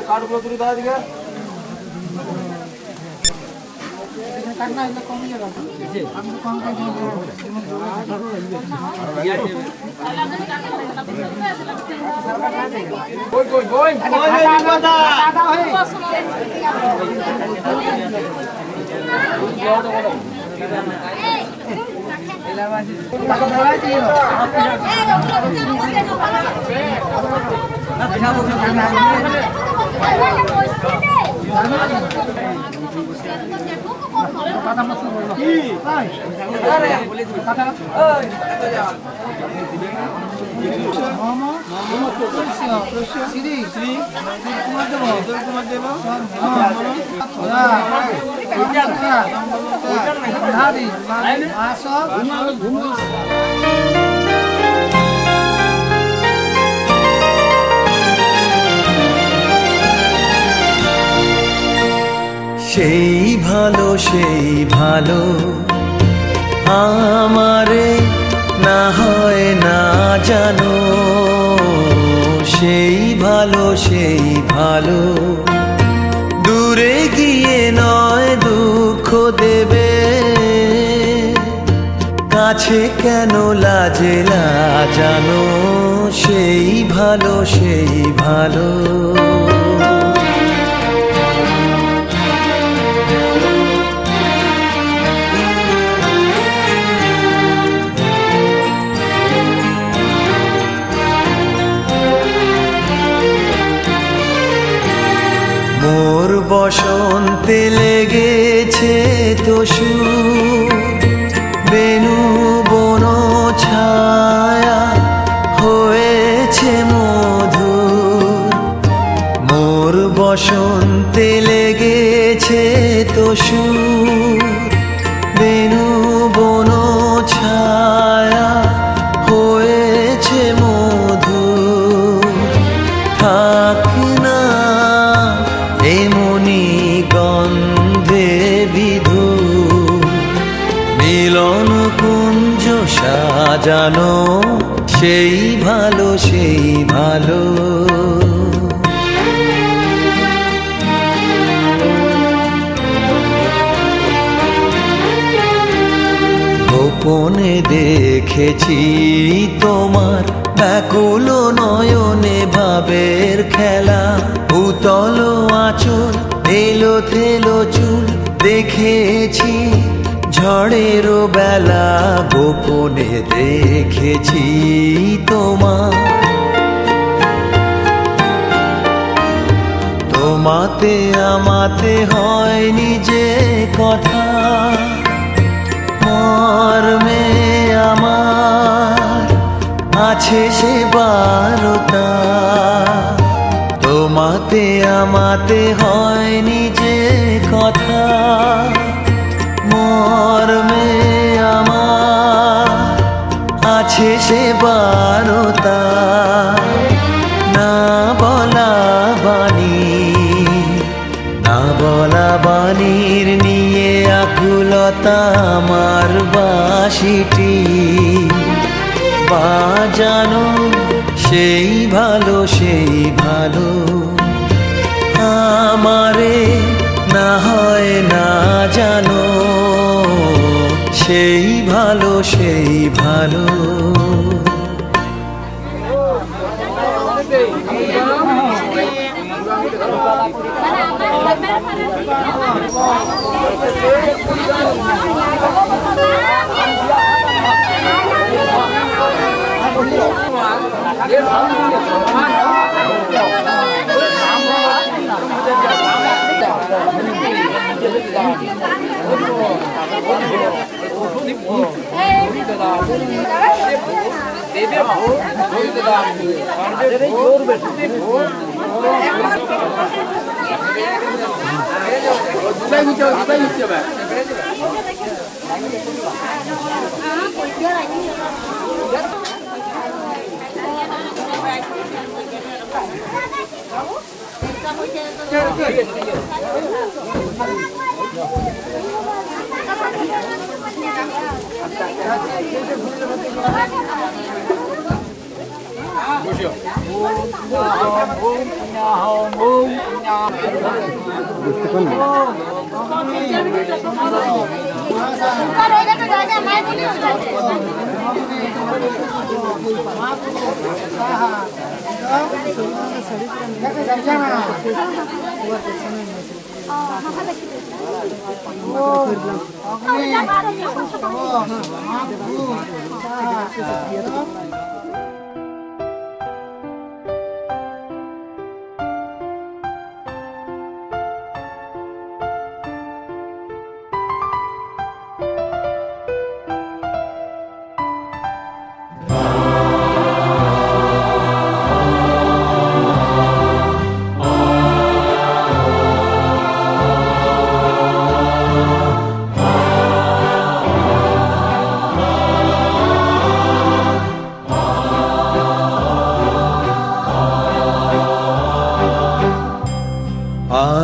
কাঠগুলো তুলে দাও দিকে। সেই ভালো আমারে না হয় না জানো, সেই ভালো দূরে গিয়ে নয় দুঃখ দেবে, কাছে কেন লাজে লাজানো, সেই ভালো মোর বসন্তে লেগেছে তো সুর, বেনু বন ছায়া হয়েছে মধুর, মোর বসন্তে লেগেছে তো সুর, বেনু বন ছায়া হয়েছে মধুর, থাক না এমনি গন্ধে বিধু, মিলন কুঞ্জ সাজানো, সেই ভালো গোপনে দেখেছি তোমার ব্যাকুল নয়নে ভাবের খেলা, উতল আঁচল এলো থেলো চুল দেখেছি ঝড়ের বেলা, গোপনে দেখেছি তোমাতে আমাতে হয়নি যে কথা, মর্মে আমার আছে সে বারতা, তোমাতে আমাতে হয়নি যে কথা, মর্মে আমার আছে সে বারতা, না বলা বাণীর নিয়ে আকুলতা আমার বাঁশিটি বাজানো, সেই ভালো আমারে না হয় না জানো, সেই ভালো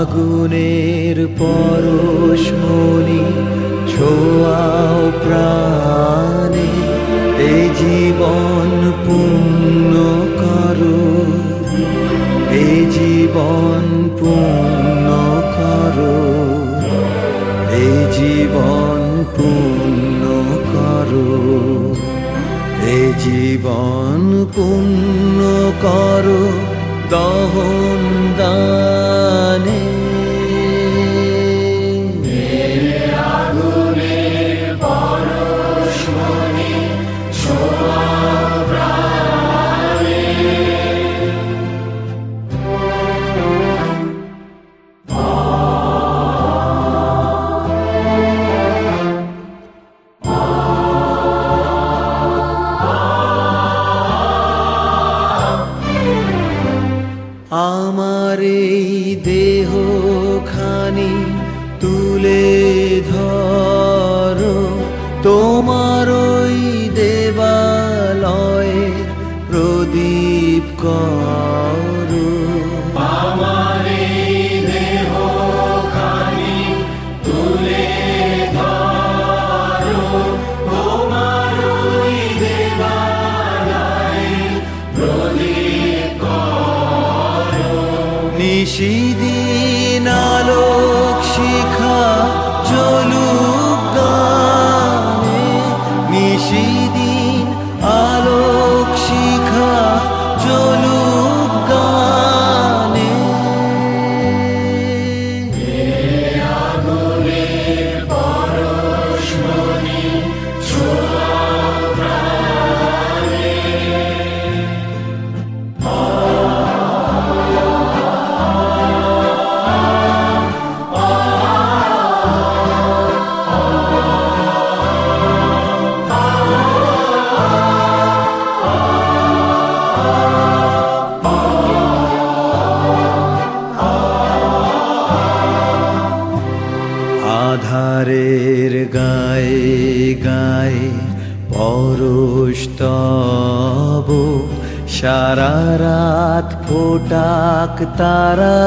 আগুনের পরশমণি ছোঁয়াও প্রাণে, এই জীবন পূর্ণ করো, এই জীবন পূর্ণ করো, এই জীবন পূর্ণ করো, এই জীবন পূর্ণ করো দহন দানে। আমার এই দেহ খানি তুলে ধরো, তোমার ওই দেবালয়ে প্রদীপ করো। আমার এই দেহ খানি তুলে ধরো, তোমার ওই দেবালয়ে প্রদীপ করো। নিশিদিন আলোক শিখা জ্বলুক গানে, নিশিদিন আলোক শিখা জ্বলুক গানে। আগুনের পরশমণি ছোঁয়াও প্রাণে। আধারের গায়ে গায়ে পরশ তব, সারা রাত ফোটাক তারা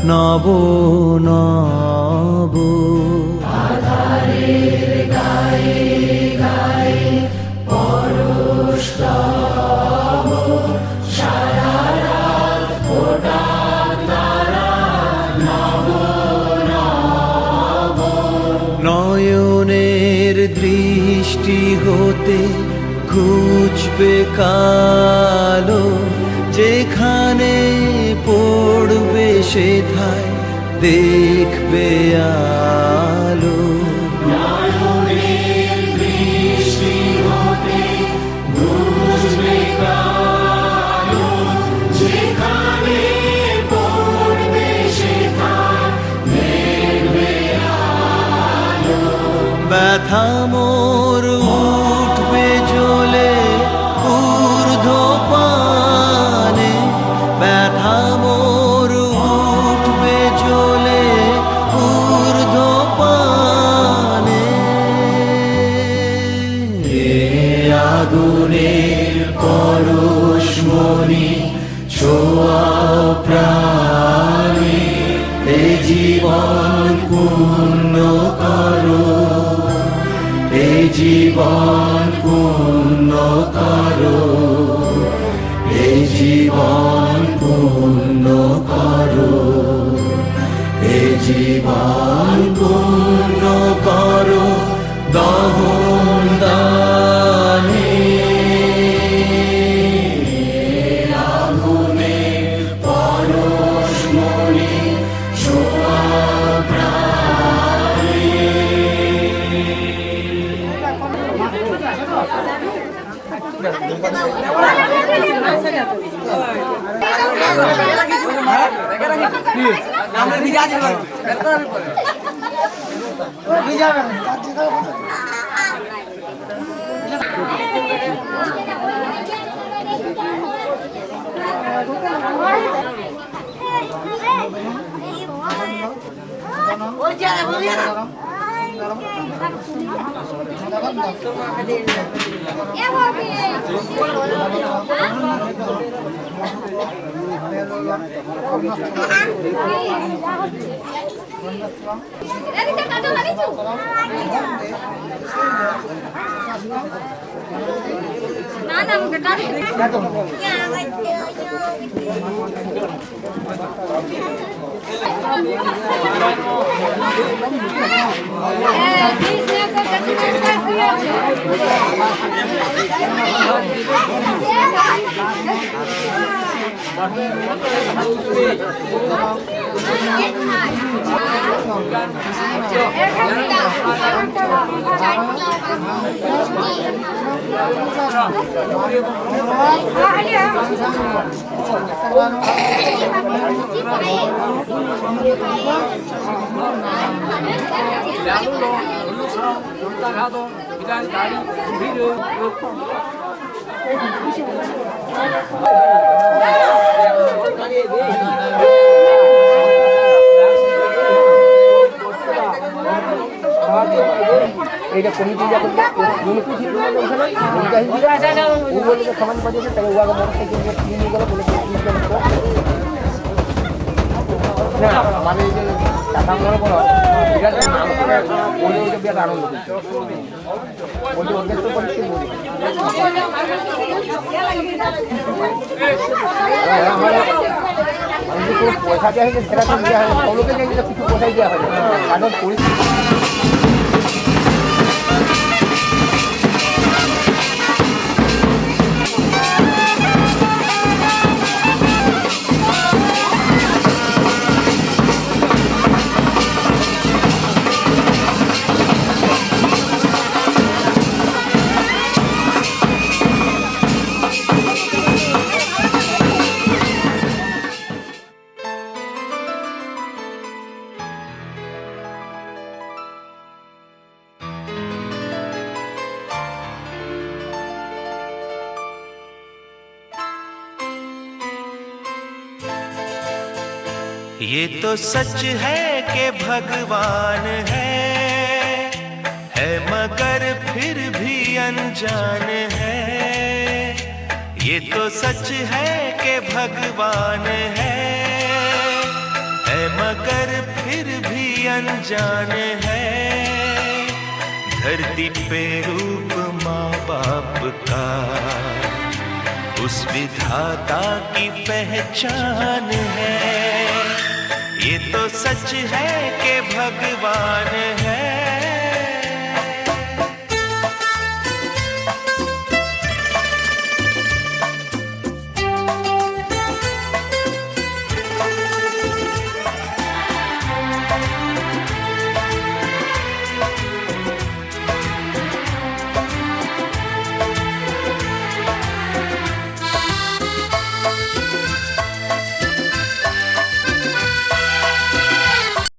নব নব। আধারের গায়ে গায়ে পরশ তব, সারা রাত ফোটাক তারা নব নব। নয়নের দৃষ্টি হতে ঘুচবে কালো, যেখানে পড়বে সেথায় দেখবে আলো। নয়নের দৃষ্টি হতে ঘুচবে কালো, যেখানে পড়বে সেথায় দেখবে আলো। ব্যথা মোর উঠবে জ্বলে ঊর্ধ্ব পানে, ব্যথা মোর উঠবে জ্বলে ঊর্ধ্ব পানে। আগুনের পরশমণি ছোঁয়াও প্রাণে, এই জীবন পূর্ণ করো, এই জীবন পূর্ণ করো, এই এইটা কমিটি যখন সমান পাঠিয়েছে তাহলে উহাকে মোটর সাইকেল নিয়ে গেল বলে না মানে এই যে টাকা মনে করো বিরাট নাম করে বলে ওইটা বিরাট আনন্দ বলছে ওদের তো করে বলি পয়সা দেওয়া হয়েছে সেটা তো দেওয়া হয় সব লোকে কিছু পয়সাই দেওয়া হয় কারণ পরিস্থিতি ये तो सच है कि भगवान है मगर फिर भी अनजान है। ये तो सच है कि भगवान है मगर फिर भी अनजान है। धरती पे रूप माँ बाप का उस विधाता की पहचान है। ये तो सच है कि भगवान है